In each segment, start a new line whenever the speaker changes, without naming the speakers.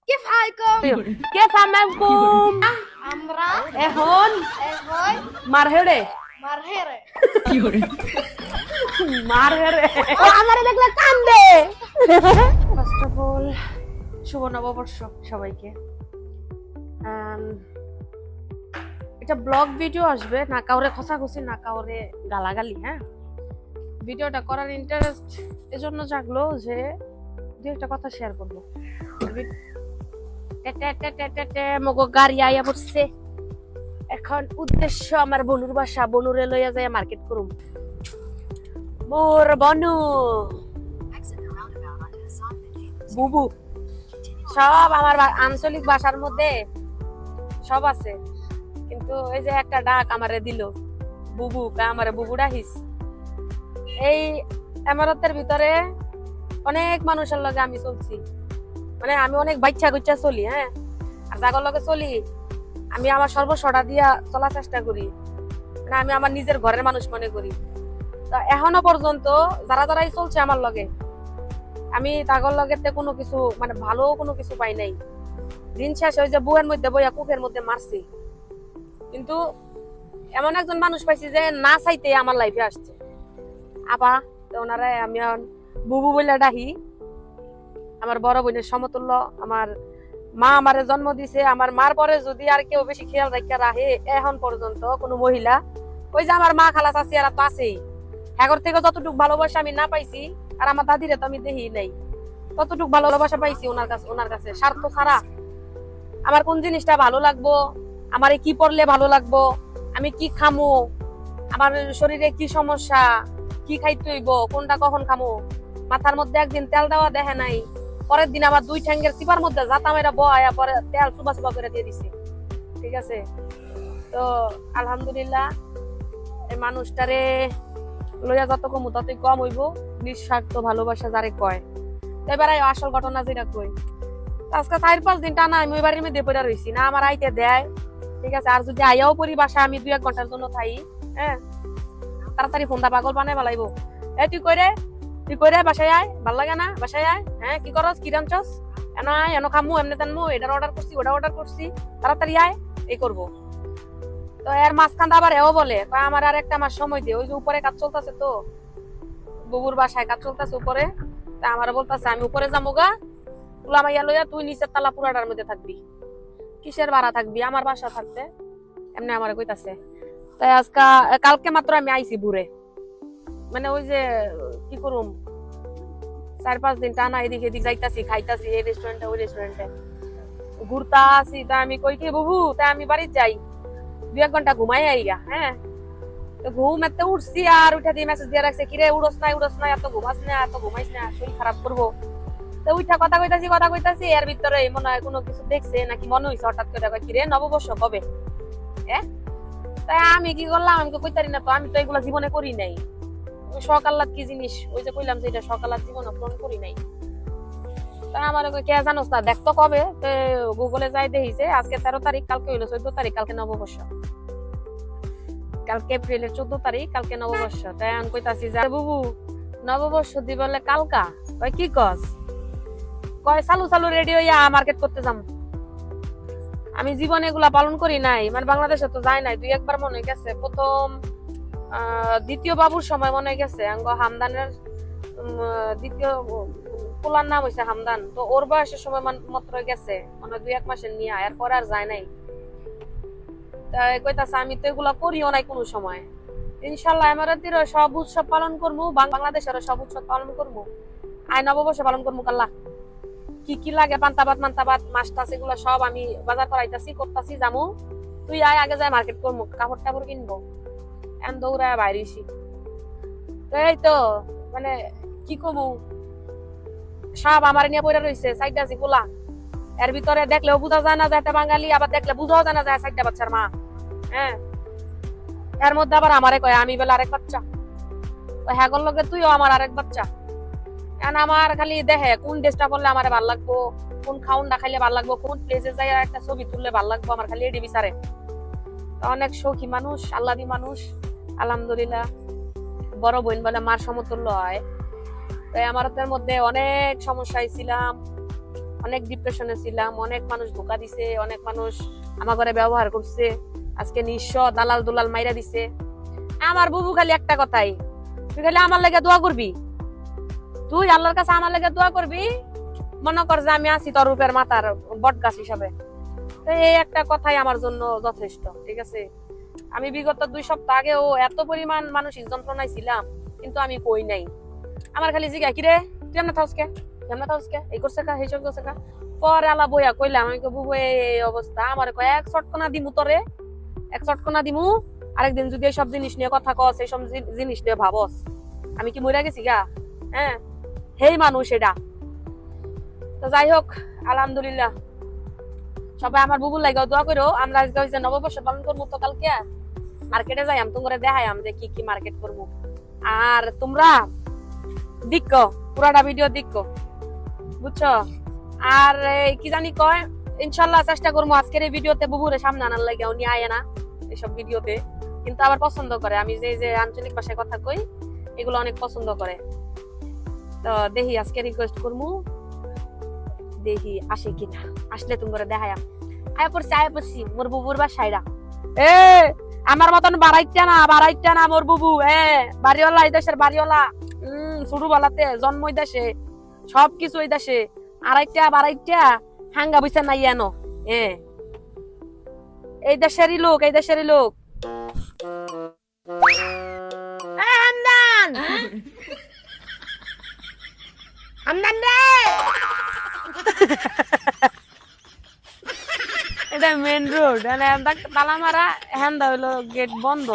كيف حالكم؟
كيف عملكم
আমরা
এখন
এখন
মারহেড়ে
মারহেরে
মারহেড়ে আমারে দেখলে কান্দে ফার্স্ট অফ অল শুভ নববর্ষ সবাইকে। এটা ব্লগ ভিডিও আসবে, না কাউরে খসাখসি না কাউরে গালাগালি। হ্যাঁ, ভিডিওটা করার ইন্টারেস্ট এজন্য জাগলো যে দু একটা কথা শেয়ার করবো। মগো গাড়ি আইয়া পড়ছে, এখন উদ্দেশ্য আমার বনুর বাসা, বনুরে লইয়া যায় মার্কেট করুম। মোর বনু বুবু সব আমার আঞ্চলিক ভাষার মধ্যে সব আছে, কিন্তু এই যে একটা ডাক আমারে দিল বুবু, আমারে বুবু ডাকিস। এই এমারতের ভিতরে অনেক মানুষের লগে আমি চলছি, মানে আমি অনেক বাচ্চা গুচ্ছা চলি। হ্যাঁ, আর যাগর লগে চলি আমি আমার সর্বস্বটা দিয়া চলার চেষ্টা করি, মানে আমি আমার নিজের ঘরের মানুষ মনে করি। তো এখনো পর্যন্ত যারা যারাই চলছে আমার লগে, আমি তাগর লগে কোনো কিছু মানে ভালো কোনো কিছু পাই নাই। দিন শেষে ওই যে বুয়ের মধ্যে বইয়া কুকের মধ্যে মারছি, কিন্তু এমন একজন মানুষ পাইছি যে না চাইতে আমার লাইফে আসছে আপা। তো ওনারা আমি এখন বুবু বলে ডাকি, আমার বড় বোনের সমতুল্য। আমার মা আমারে জন্ম দিছে, আমার মার পরে যদি আর কেউ বেশি খেয়াল রাখা রাখে এখন পর্যন্ত কোনো মহিলা, ওই যে আমার মা খালা চাচি আর তো আছেই। এগর থেকে যতটুকু ভালোবাসা আমি না পাইছি, আর আমার দাদিরে তো আমি দেখি নাই, ততটুকু ভালোবাসা পাইছি ওনার কাছে স্বার্থ ছাড়া। আমার কোন জিনিসটা ভালো লাগবো, আমার কি পড়লে ভালো লাগবো, আমি কি খামো, আমার শরীরে কি সমস্যা, কি খাইতে হইব, কোনটা কখন খামো, মাথার মধ্যে একদিন তেল দেওয়া দেখে নাই, পরের দিন আবার দুই ঠ্যাঙ্গের চিপার মধ্যে জাতা মেরা বয়া পরে তেল চুবা চুবা করে দিয়ে দিছে। ঠিক আছে, তো আলহামদুলিল্লাহ এই মানুষটারে লইয়া যত কমু ততই কম হইব। নিঃস্বার্থ ভালোবাসা যারে কয়। এবার আসল ঘটনা যেটা কই, আজকে 4-5 দিন টানা আমি ওই বাড়ির মধ্যে পড়ে রইছি না, আমার আইতে দেয়। ঠিক আছে, আর যদি আইয়াও পরি বাসা আমি 2-1 ঘন্টার জন্য থাই, হ্যাঁ তাড়াতাড়ি ফোনটা পাগল বানাই বলাইব। তুই কই রে বাসায় আয়, ভাল লাগে না বাসায় আয়। হ্যাঁ কি করস, কি রাঞ্চস, এনো আয়, এনো খামু, এমনি টানমু, এটার অর্ডার করছি ওটা অর্ডার করছি, তাড়াতাড়ি আয়, এই করবো। তো এর মাঝখান আবার এও বলে আমার আর একটা মাস সময় দিয়ে, ওই যে উপরে কাজ চলতেছে, তো বুবুর বাসায় কাজ চলতেছে উপরে। তা আমার বলতেছে আমি উপরে যাবো গা, তুলা মাইয়া লইয়া তুই নিচের তালা পুরাটার মধ্যে থাকবি, কিসের ভাড়া থাকবি, আমার বাসা থাকতে, এমনি আমার কইতাছে। তাই কালকে মাত্র আমি আইছি বুড়ে, মানে ওই যে কি করুম 4-5 দিন টানা এদিক এদিক যাইতাছি, খাইতাছি, এই রেস্টুরেন্টে ওই রেস্টুরেন্টে ঘুরতা আসি। তা আমি কই কি বুবু, তাই আমি বাড়িতে যাই 2-1 ঘন্টা ঘুমাই আইগা। হ্যাঁ, তো ঘুম এতে উঠছি আর উঠে দিয়ে মেসেজ দিয়ে রাখছে, কিরে উড়স নাই এত ঘুমাস না, এত ঘুমাইস না, শরীর খারাপ করবো। তো উঠা কথা কইতাছি এর ভিতরে মনে হয় কোনো কিছু দেখছে নাকি মনে হইছে হঠাৎ করে, কিরে নববর্ষ কবে? তাই আমি কি করলাম, আমি তো কইতারি না, তো আমি তো এগুলা জীবনে করি নাই। শখ আহ্লাদ কি জিনিস, ওই যে কইলাম যে এটা শখ আহ্লাদ জীবনে পূরণ করি নাই। তা আমার কে জানোস না, দেখতো কবে, তো গুগলে যাই দেখিছে আজকে 13 তারিখ, কালকে হইলো 14 তারিখ, কালকে নববর্ষ, কালকে এপ্রিলের 14 তারিখ, কালকে নববর্ষ। তাই আমি কইতাছি যে বুবু নববর্ষ দি বলে কালকা, কয় কি কস, কয় চালু রেডি হইয়া মার্কেট করতে যাম। আমি জীবনে এগুলা পালন করি নাই, মানে বাংলাদেশে তো যাই নাই, 2-1 বার মনে গেছে। প্রথম দ্বিতীয় বাবুর সময় মনে গেছে, হামদানের দ্বিতীয় পোলার নাম হইছে হামদান, তো ওর বয়সের সময় মাত্র গেছে, মানে 2-1 মাসের নিয়ে, এরপরে আর যায় নাই। তাই কইতাছে আমি তো এগুলা করিও নাই কোনো সময়। ইনশাল্লাহ এমারাতির সব উৎসব পালন করবো, বাংলাদেশের সব উৎসব পালন করবো, আয় নববর্ষ পালন করবো কাল্লা। কি কি লাগে পান্তাবাদ মাছ টাছ এগুলো সব আমি বাজার করাইতাছি, করতাছি, যামু, তুই আয় আগে যাই মার্কেট করবো, কাপড় টাপড় কিনবো, এন দৌড়ায় বাইরেছি। তো এই তো মানে কি কমু, সব আমার নিয়ে পড়ে রয়েছে 4টা পোলা। এর ভিতরে দেখলেও বোঝা যায় না যে একটা বাঙালি, আবার দেখলে বুঝাও যায় না যায় 4টা বাচ্চার মা। হ্যাঁ, এর মধ্যে আবার আমারে কয় আমি বেলা আরেক বাচ্চা, তো হ্যাঁ লগে তুইও আমার আরেক বাচ্চা। আমার খালি দেখে কোন ড্রেসটা পরলে আমার ভালো লাগবো, কোন খাউনটা খাইলে ভালো লাগবো, কোন প্লেসে যাই একটা ছবি তুললে ভালো লাগবো, আমার খালি এডি বিচারে। অনেক সৌখী মানুষ, আল্লাদি মানুষ, আলহামদুলিল্লাহ। বড় বোন বলে মার সমতুল্য হয়। তাই আমার মধ্যে অনেক সমস্যায় ছিলাম, অনেক ডিপ্রেশনে ছিলাম, অনেক মানুষ ধোকা দিছে, অনেক মানুষ আমার ঘরে ব্যবহার করছে, আজকে নিঃস্ব দালাল দুলাল মাইরা দিছে। আমার বুবু খালি একটা কথাই, তুই খালি আমার লাগে দোয়া করবি, তুই আল্লাহর কাছে আমার লাগে দোয়া করবি, মনে কর যে আমি আছি তোর রূপের মাথার বট গাছ হিসাবে। তো এই একটা কথাই আমার জন্য যথেষ্ট, ঠিক আছে। আমি বিগত 2 সপ্তাহ আগেও এত পরিমাণ মানসিক যন্ত্রণায় ছিলাম, কিন্তু আমি কই নাই। আমার খালি জিজ্ঞা কিরে তুই এমন থাকস কে, এমন থাকস কে, এই করছে কা, এই সব করছে কা। পরে আলা বইয়া কইলাম, আমি বুবু এই অবস্থা, আমার কয় এক চটকনা দিমু তোরে, এক চটকনা দিমু, আরেকদিন যদি এইসব জিনিস নিয়ে কথা কস, এইসব জিনিস নিয়ে ভাবস, আমি কি মইরা গেছি গা? হ্যাঁ, হেই মানুষ এটা। তো যাই হোক, আলহামদুলিল্লাহ, সবাই আমার বুবুর লাগে দোয়া করো। আমরা আজকে হইছে নববর্ষ পালন করবো, তো কালকে মার্কেটে যাই, আমি তোমারে দেখাইম যে কি কি মার্কেট করবো। আর তোমরা দেখো পুরাটা ভিডিও দেখো, বুঝছো। আর কি জানি কয়, ইনশাল্লাহ চেষ্টা করবো আজকের এই ভিডিওতে বুবুরে সামনে আনার লাগে, উনি আয় না এসব ভিডিওতে, কিন্তু আবার পছন্দ করে আমি যে যে আঞ্চলিক ভাষায় কথা কই, এগুলো অনেক পছন্দ করে। তো দেখি আজকে রিকোয়েস্ট করবো, দেখি আসে কিনা, আসলে তোমরা দেখায়াম। আয় পড়ছি মোর বুবুর বাসায়রা। এ আমার মতন বাড়াইটা না মোর বুবু, বাড়িওয়ালা, এই দেশের বাড়িওয়ালা, ছোটবেলাতে জন্ম এই দেশে, সবকিছু এই দেশে, বাড়াইটা হাঙ্গা বইছে নাই এনো, এই দেশেরই লোক, এই দেশেরই লোক। হামদান হামদান রে, এটা মেন রোড, তালা মারা, হ্যান্ডা হইলো গেট বন্ধ।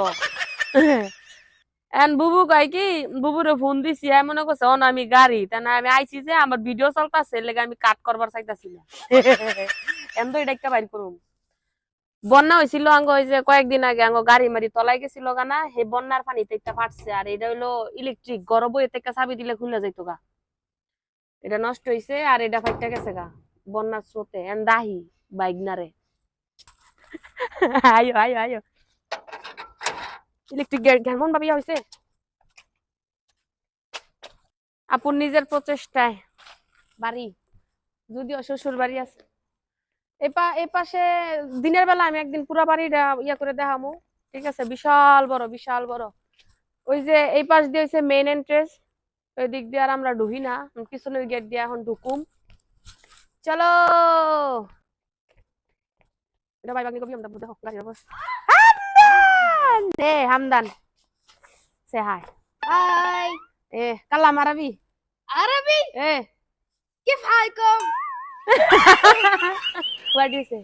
এন বুবু কয় কি, বুবুরে ফোন দিছি, মনে করছে অন আমি গাড়ি, তাই না আমি আইছি যে আমার ভিডিও চলতেছে, লেগে আমি কাট করবার চাইতাছি না। এন তো এটা একটা বাইর করুম। বন্যা হয়েছিল আঙ্গ, ওই যে কয়েকদিন আগে আঙ্গ গাড়ি মারি তলাই গেছিল গানা, সেই বন্যার পানিতে একটা ফাটছে। আর এটা হইলো ইলেকট্রিক, গরব এতে চাবি দিলে খুলে যাইতো গা, এটা নষ্ট হয়েছে। আর এটা ফাইটটা গেছে গা বন্যার স্রোতে, এন দাহি বাইগনারে। আয়ো আয়ো আয়ো, ইলেকট্রিক গেট কেমন ভাবিয়া হয়েছে। আপুর নিজের প্রচেষ্টায় বাড়ি, যদিও শ্বশুর বাড়ি আছে এই পাশে, দিনের বেলা আমি একদিন পুরা বাড়িটা ইয়া করে দেখামু, ঠিক আছে। বিশাল বড়, বিশাল বড়। ওই যে এই পাশ দিয়ে হচ্ছে মেইন এন্ট্রেন্স, ওই দিক দিয়ে আর আমরা ঢুকি না, পিছনের গেট দিয়ে এখন ঢুকুম। চলো এটা ভাই বাগনি কবি আমরা দেখো গাড়ির অবস্থা। হামদান হামদান সে হাই
Hi.
কালাম আরবি
Arabi?
A
كيف حالكم?
what do you say?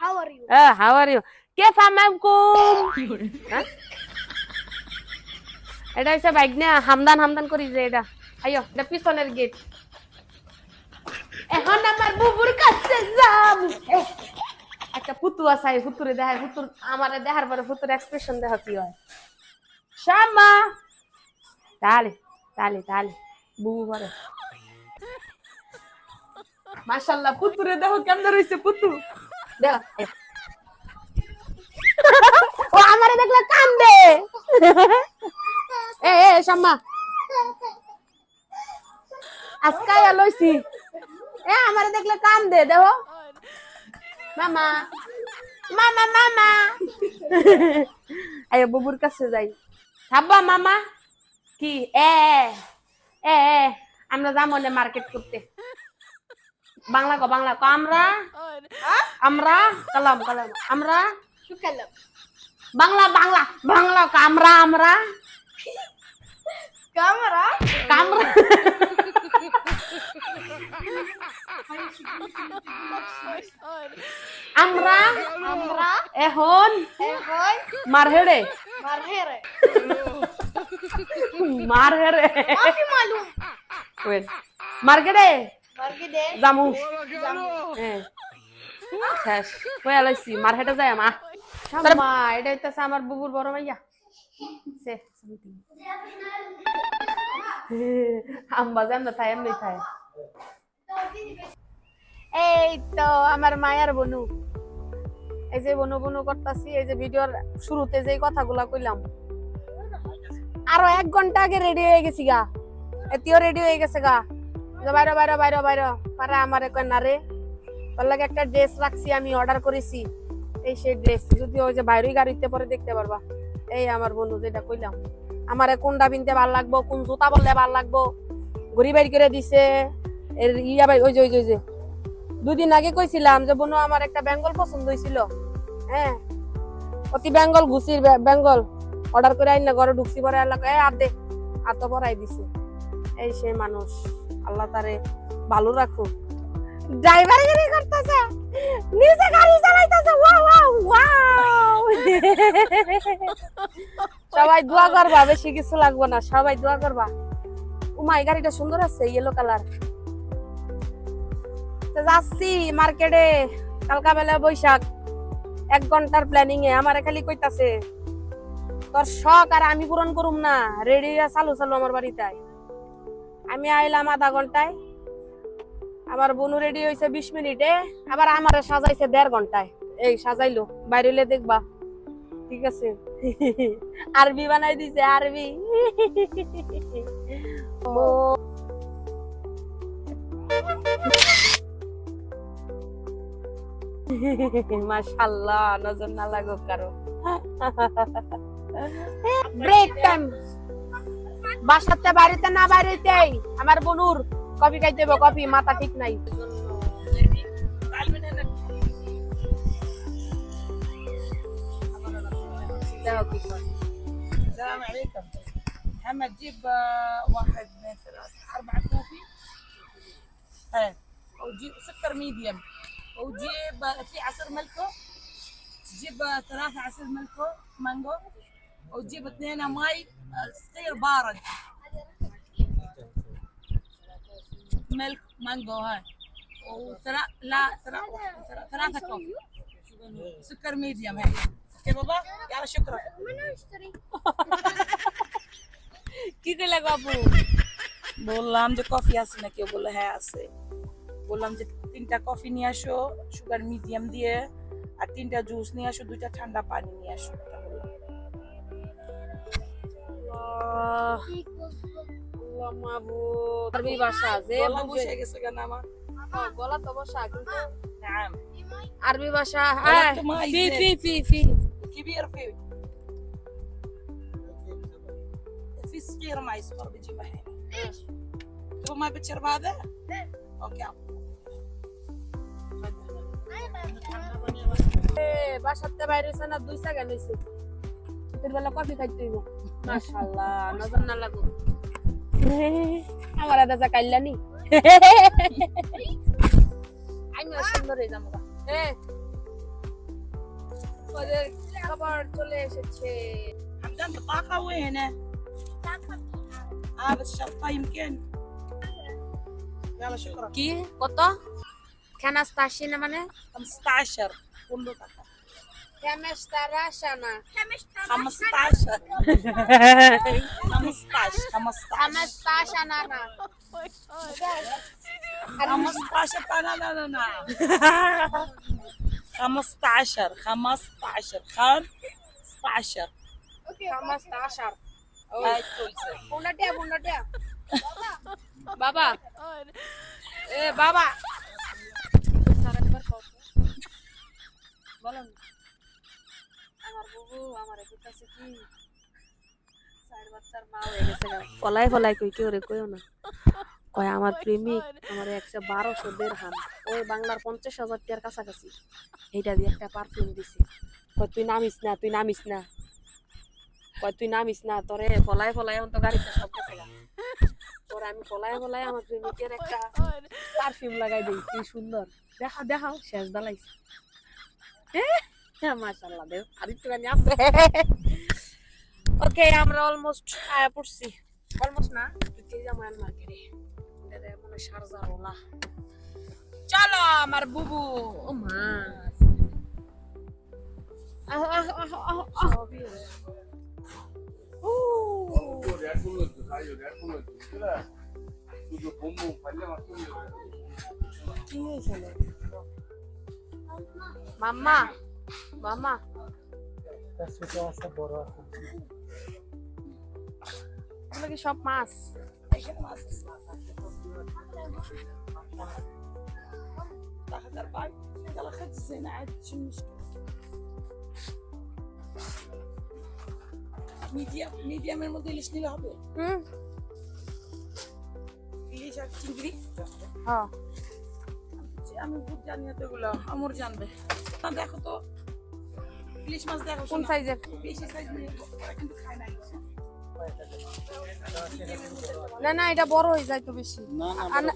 How are you?
how are you? كيف عمامكم? এটা হচ্ছে বাইক না, হামদান হামদান করি যে এটা। আইও, এটা পিছনের গেট। এখন আমার বুবুর কাছে যাব। একটা পুতু আছে, পুতুরে দেখায়, পুতুর আমারে দেখার পরে পুতুর এক্সপ্রেশন দেখা কি হয়। শামা তালে তালে তালে বুবু পরে, মাশাআল্লাহ পুতুরে দেখো কেমন রইছে পুতু, দেখো ও আমারে দেখলে কান্দে। এ শাম্মা আজকাই লইছি, আমারে দেখলে কান্দে, দেখো মামা মামা মামা। আয় বুবুর কাছে যাই, হাব্বা মামা কি এ আমরা যাবো না মার্কেট করতে। বাংলা কো, বাংলা কো, আমরা আমরা কালাম কালাম আমরা,
شو كلام؟
বাংলা বাংলা বাংলা কো, আমরা আমরা
كاميرا؟
কামরা। আমরা
عمرة؟
এখন
هاي
মারহেড়ে
مرهرة.
মারহেড়ে
ما في معلوم.
ওয়েট মার্কেটে
مرقدة.
জামু শেষ হয়ে লাইছি, মারহেটে যায় আমা মা। এটা হইতেছে আমার বুবুর বড় ভাইয়া, সে আম্বা যেমন থাই এমনি থাই। এই তো আমার মায়ার বনু, এই যে বনু বনু করতাছি, এই যে ভিডিওর শুরুতে যে কথাগুলা কইলাম, আরো 1 ঘন্টা আগে রেডি হয়ে গেছি গা, এতিও রেডি হয়ে গেছে গা, বাইরে বাইরে বাইরে বাইরে পারে আমারে কয় না রে তোর লাগে একটা ড্রেস রাখছি আমি অর্ডার করেছি এই সেই ড্রেস যদি ওই যে বাইরেই গাড়িতে পরে দেখতে পারবা এই আমার বন্ধু যেটা কইলাম আমারে কোনটা পিনতে ভালো লাগবো কোন জুতা বললে ভালো লাগবো ঘুরি বাইর করে দিছে এর ইয়া ভাই ওই যে 2 দিন আগে কইছিলাম যে বোন আমার একটা বেঙ্গল পছন্দ হইছিল হ্যাঁ অতি বেঙ্গল ঘুষির বেঙ্গল অর্ডার করে আইনা ঘরে ঢুকছি পরে আল্লাহ আর দে আর তো পরাই দিছে এই সেই মানুষ আল্লাহ তারে ভালো রাখুক ড্রাইভার গাড়ি করতেছে নিজে গাড়ি চালাইতেছে ওয়াও ওয়াও ওয়াও সবাই দোয়া করবা বেশি কিছু লাগবে না সবাই দোয়া করবা উমাই গাড়িটা সুন্দর আছে ইয়েলো কালার তো যাচ্ছি মার্কেটে কালকা বেলা বৈশাখ 1 ঘন্টার প্ল্যানিং এ আমারে খালি কইতাছে তোর শখ আর আমি পূরণ করুম না রেডি চালু আমার বাড়িতে আমি আইলাম আধা ঘন্টায় আমার বোনু রেডি হয়েছে 20 মিনিটে আবার আমারে সাজাইছে 1.5 ঘন্টায় এই সাজাইলো বাইরেলে দেখবা ঠিক আছে আরবি বানাই দিছে আরবি মাশাআল্লাহ নজর না লাগুক কারো ব্রেক টাইম বাসাতে বাড়িতে না বাইরেতেই আমার বনুর কফি খাইতে হবে কফি মাথা ঠিক নাই
السلام عليكم محمد جيب 1 2 3 4 كوفي ايه وجيب سكر ميديم وجيب في عصير ملكو جيب 3 عصير ملكو مانجو وتجيب 2 ماي صغير بارد ملك مانجو هاي لا 3 كوفي سكر ميديم هاي اوكي بابا يلا شكرا
কি কইলা বাবু
বললাম যে কফি আছে নাকি ও বললো হ্যাঁ আছে বললাম যে 3টা কফি নিয়ে আসো সুগার মিডিয়াম দিয়ে আর 3টা জুস নিয়ে আসো 2টা ঠান্ডা পানি নিয়ে আসো
আল্লাহ মাবুদ আরবি ভাষা যে
গলা বসে গেছে কেন আমার
গলা তো বসা কিন্তু
نعم
আরবি ভাষা হ্যাঁ في
كبير في صغير ما يصفر بيجي معي تبغى ما بتشرب هذا؟ اوكي
বাসাতে বাইরে হইছে না 2 সেকেন্ড হইছে তোর বেলা কফি খাইতে হইব মাশাআল্লাহ নজর না লাগো আমার দাদা কাইলানি আমি সুন্দর হয়ে যাবো ওদের খাবার চলে এসেছে
حمدان بطاقة وين؟ هذا الشرطة يمكن يلا شكرا
কি কত খানাস্তা আসি না মানে
15 كله طاقة
খানাস্তারা শানা
15
খানাস্তা শানা না
15 لا لا لا لا 15
খানাস্তা আশার
هاي كويسة
বুনাটিয়া বাবা এ বাবা বলেন আমার বুবু আমার কইতাছে কি চার বাচ্চার মা হয়ে গেছে ফলাই কই কেউ রে কইও না কয় আমার প্রেমিক আমার 11200 দিরহাম ওই বাংলার 50,000 টাকার কাছাকাছি এইটা দিয়ে একটা পারফিউম দিছি কয় তুই নামিস না কয় তুই নামিস না তোরে ফলাই অন্ত গাড়িতে সব গেছে তোর আমি ফলাই আমার প্রেমিকের একটা পারফিউম লাগাই দেই কি সুন্দর দেখাও শেষ দালাইছে মাশাআল্লাহ দেও আর একটু গানি আছে ওকে আমরা অলমোস্ট আয়া পড়ছি অলমোস্ট না তুই যাবো মার্কেটে এটা মনে শারজা রোলা চলো আমার বুবু ও মা মাম্মা এগুলো কি সব মাছ
تاخذ 4 يلا خذ الزينة عاد شو المشكلة. ميديم الموديل شنو لعبه؟ اللي شاف تنجري؟
হ্যাঁ
আমি বুঝ জানি না তো এগুলো আমর জানবে না দেখো তো ইলিশ মাছ দেখো
কোন সাইজের
বেশি সাইজ নিয়ে ওরা কিন্তু খায় না ইলিশ।
না না এটা বড় হয়ে যায় তো বেশি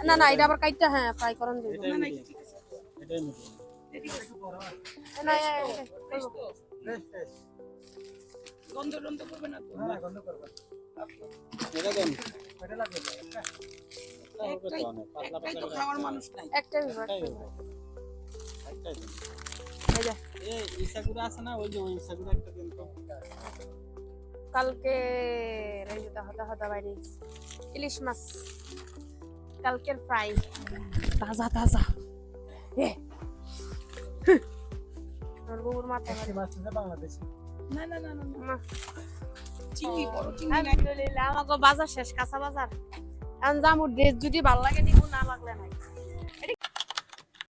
না না এটা আবার কাইটা হ্যাঁ ফ্রাই করন দেব
না না ঠিক আছে
এটাই মিডিয়াম
ঠিক আছে
না
ফ্রেশ তো
ফ্রেশ ফ্রেশ
গন্ধ টন্ধ করবে না তো
না গন্ধ করবে এটা দেন এটা লাগবে একটা হবে তো অনেক পাতলা
একটাই তো
পাতলা
খাওয়ার মানুষ নাই
একটাই
একটাই হবে একটাই দিন
এই যে
এই ইসাগুরা আছে না ওই যে ওই ইসাগুরা একটা দিন তো
কালকে এই যে দাদা দাদা বাইরে ইলিশ মাছ কালকের ফ্রাই তাজা তাজা এ আর গোবর মাথা
এই মাছ আছে বাংলাদেশি
না না না না না।
মা
চিংড়ি বড় চিংড়ি নাই
আলহামদুলিল্লাহ আমাকে বাজার শেষ কাঁচা বাজার এখন যামু ড্রেস যদি ভালো লাগে নিব না লাগলে নাই